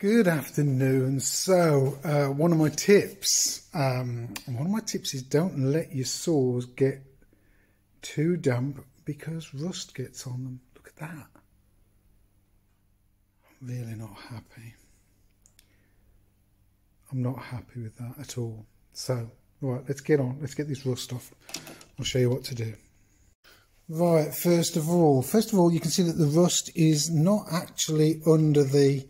Good afternoon. So one of my tips is don't let your saws get too damp because rust gets on them. Look at that. I'm really not happy. I'm not happy with that at all. So right, let's get on. Let's get this rust off. I'll show you what to do. Right, first of all, you can see that the rust is not actually under the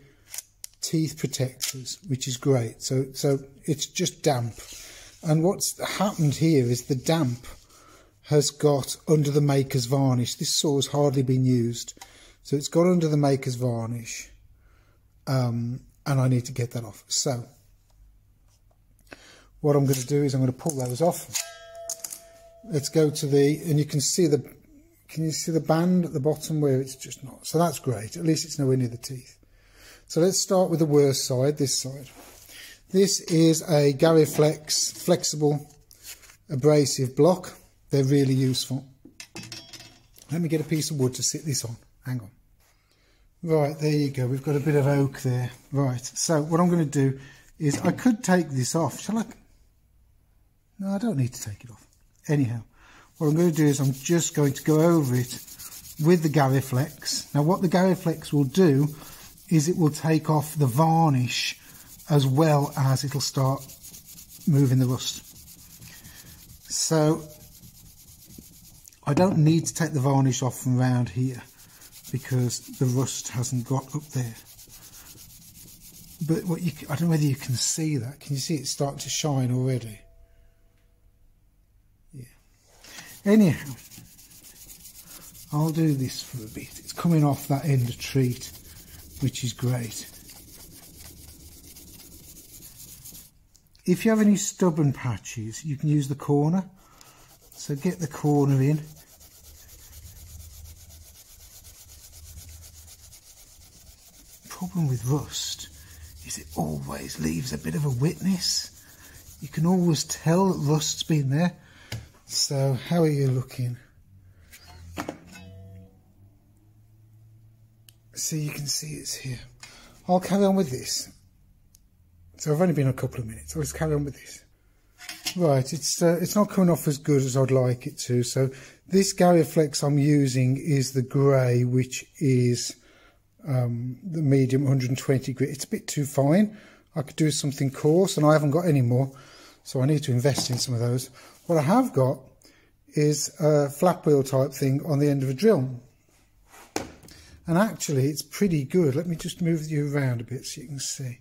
teeth protectors, which is great. So it's just damp, and what's happened here is the damp has got under the maker's varnish. This saw has hardly been used, so it's got under the maker's varnish, and I need to get that off. So what I'm going to do is I'm going to pull those off. Let's go to and you can see the band at the bottom where it's just not. So that's great, at least it's nowhere near the teeth. So let's start with the worst side, this side. This is a Gariflex flexible abrasive block. They're really useful. Let me get a piece of wood to sit this on. Hang on. Right, there you go. We've got a bit of oak there. Right, so what I'm going to do is I could take this off. Shall I? No, I don't need to take it off. Anyhow, what I'm going to do is I'm just going to go over it with the Gariflex. Now what the Gariflex will do is it will take off the varnish as well as it'll start moving the rust. So I don't need to take the varnish off from around here because the rust hasn't got up there. But I don't know whether you can see that. Can you see it starting to shine already? Yeah. Anyhow, I'll do this for a bit. It's coming off that end of treat, which is great. If you have any stubborn patches, you can use the corner. So get the corner in. Problem with rust is it always leaves a bit of a witness. You can always tell that rust's been there. So how are you looking? So you can see it's here. I'll carry on with this. So I've only been a couple of minutes. I'll just carry on with this. Right, it's not coming off as good as I'd like it to. So this Gariflex I'm using is the grey, which is the medium 120 grit. It's a bit too fine. I could do something coarse, and I haven't got any more, so I need to invest in some of those. What I have got is a flap wheel type thing on the end of a drill. And actually it's pretty good. Let me just move you around a bit so you can see.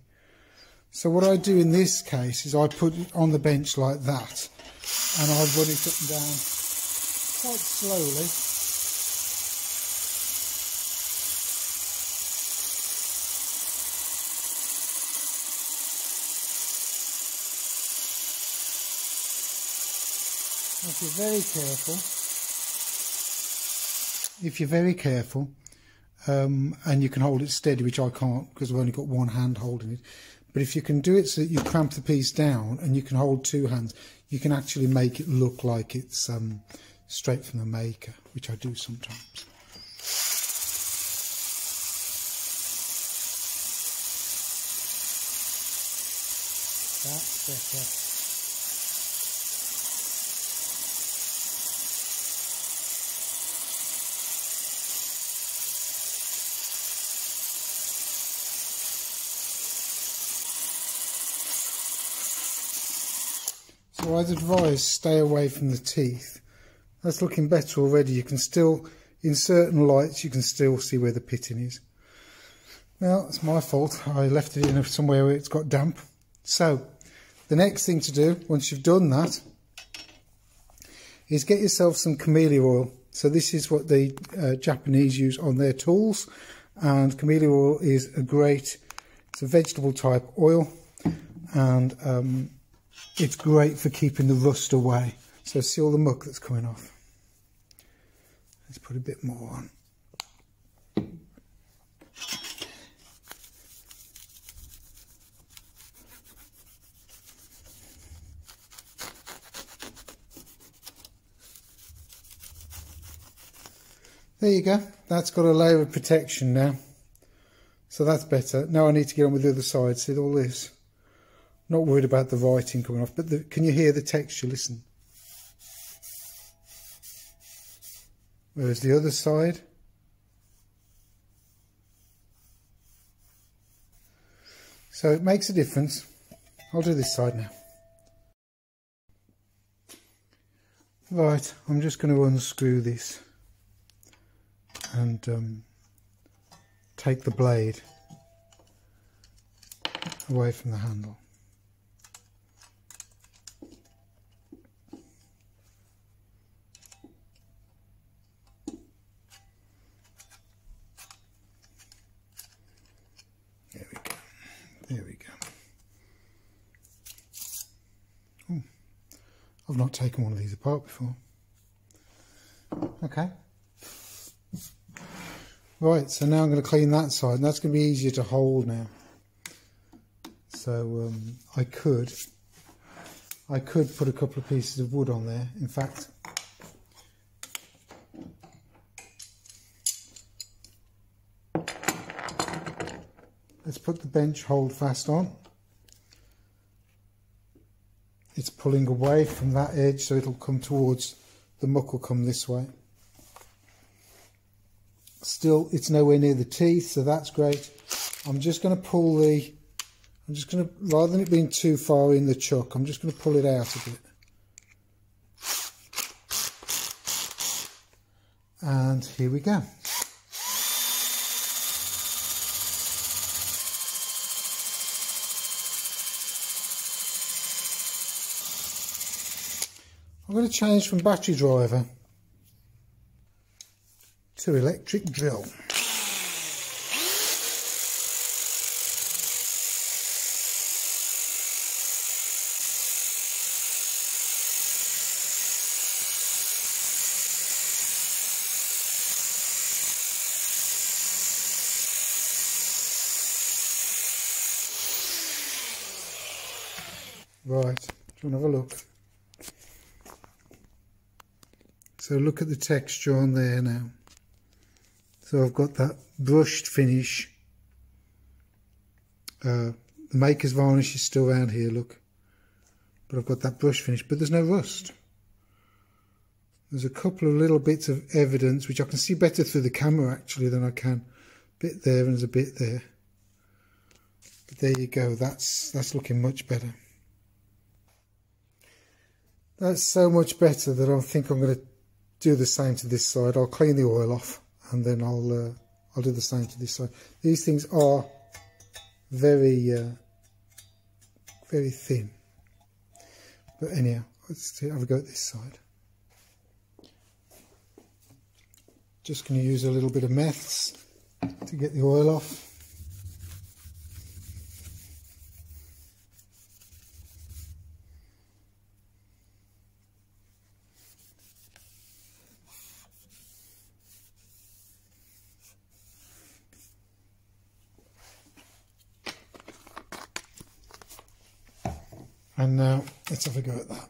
So what I do in this case is I put it on the bench like that, and I run it up and down quite slowly. If you're very careful, and you can hold it steady, which I can't because I've only got one hand holding it. But if you can do it so that you cramp the piece down and you can hold two hands, you can actually make it look like it's straight from the maker, which I do sometimes. That's better. So I'd advise stay away from the teeth. That's looking better already. You can still, in certain lights, you can still see where the pitting is. Now, it's my fault. I left it in somewhere where it's got damp. So, the next thing to do, once you've done that, is get yourself some camellia oil. So this is what the Japanese use on their tools. And camellia oil is it's a vegetable type oil. And it's great for keeping the rust away. So see all the muck that's coming off. Let's put a bit more on. There you go. That's got a layer of protection now. So that's better. Now I need to get on with the other side. See all this? Not worried about the writing coming off, but can you hear the texture? Listen. Whereas the other side, so it makes a difference. I'll do this side now. Right, I'm just going to unscrew this and take the blade away from the handle. There we go. There we go. Oh, I've not taken one of these apart before. Okay. Right, so now I'm going to clean that side, and that's going to be easier to hold now. So I could put a couple of pieces of wood on there. In fact, let's put the bench hold fast on. It's pulling away from that edge, so it'll come towards, the muck will come this way. Still, it's nowhere near the teeth, so that's great. I'm just going to pull the, rather than it being too far in the chuck, I'm just going to pull it out a bit. And here we go. I'm going to change from battery driver to electric drill. Right, do you want to have a look? So look at the texture on there now. So I've got that brushed finish. The maker's varnish is still around here, look. But I've got that brush finish, but there's no rust. There's a couple of little bits of evidence, which I can see better through the camera actually than I can. A bit there and there's a bit there. But there you go, that's looking much better. That's so much better that I think I'm going to do the same to this side. I'll clean the oil off and then I'll do the same to this side. These things are very very thin, but anyhow, let's have a go at this side. Just going to use a little bit of meths to get the oil off. And now let's have a go at that.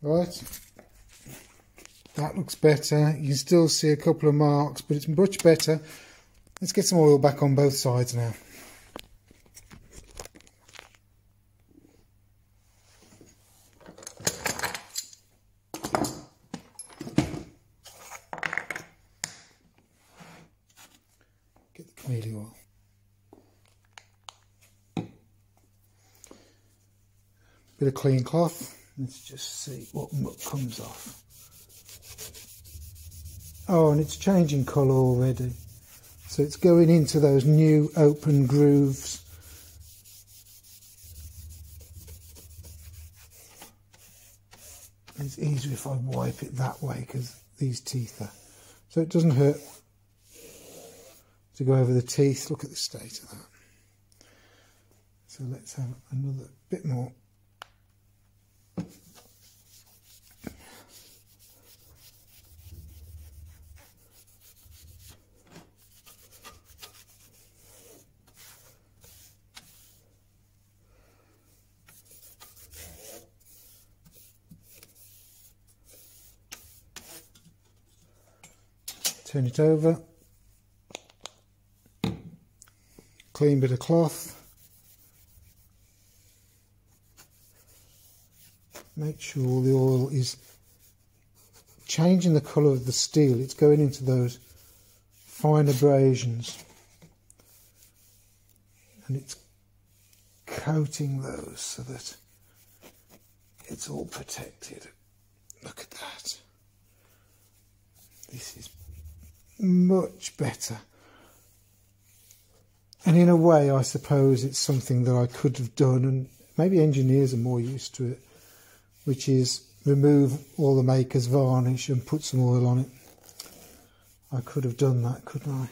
Right, that looks better. You can still see a couple of marks, but it's much better. Let's get some oil back on both sides now. Get the camellia oil. Bit of clean cloth. Let's just see what muck comes off. Oh, and it's changing colour already. So it's going into those new open grooves. It's easier if I wipe it that way because these teeth are... So it doesn't hurt to go over the teeth. Look at the state of that. So let's have another bit more. Turn it over. Clean bit of cloth. Make sure the oil is changing the colour of the steel. It's going into those fine abrasions. And it's coating those so that it's all protected. Look at that. This is much better. And in a way, I suppose it's something that I could have done, and maybe engineers are more used to it, which is remove all the maker's varnish and put some oil on it. I could have done that, couldn't I?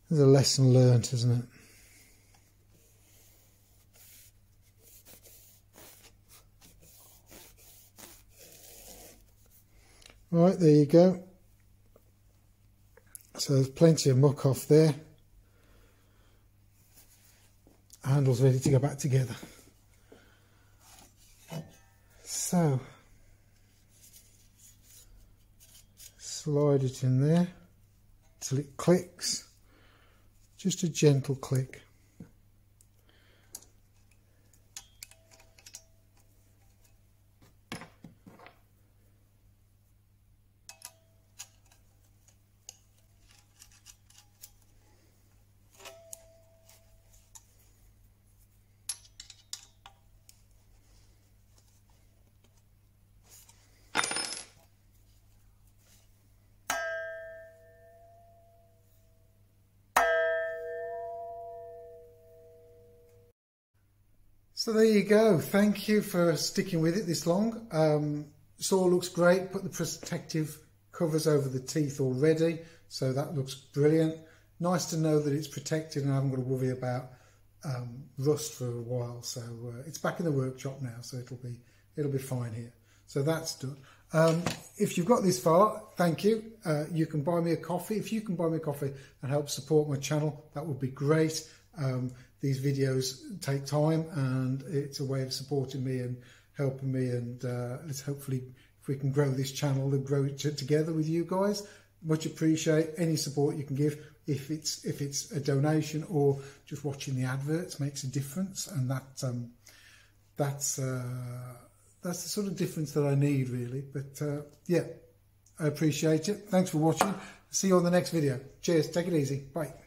There's a lesson learnt, isn't it? Right, there you go. So there's plenty of muck off there. Handle's ready to go back together. So, slide it in there till it clicks. Just a gentle click. So there you go. Thank you for sticking with it this long. This all looks great. Put the protective covers over the teeth already, so that looks brilliant. Nice to know that it's protected and I haven't got to worry about rust for a while. So it's back in the workshop now, so it'll be fine here. So that's done. If you've got this far, thank you. You can buy me a coffee. If you can buy me a coffee and help support my channel, that would be great. These videos take time and it's a way of supporting me and helping me, and let's hopefully, if we can grow this channel and grow it together with you guys, much appreciate any support you can give. If it's a donation or just watching the adverts makes a difference, and that's the sort of difference that I need really. But yeah, I appreciate it. Thanks for watching. See you on the next video. Cheers. Take it easy. Bye.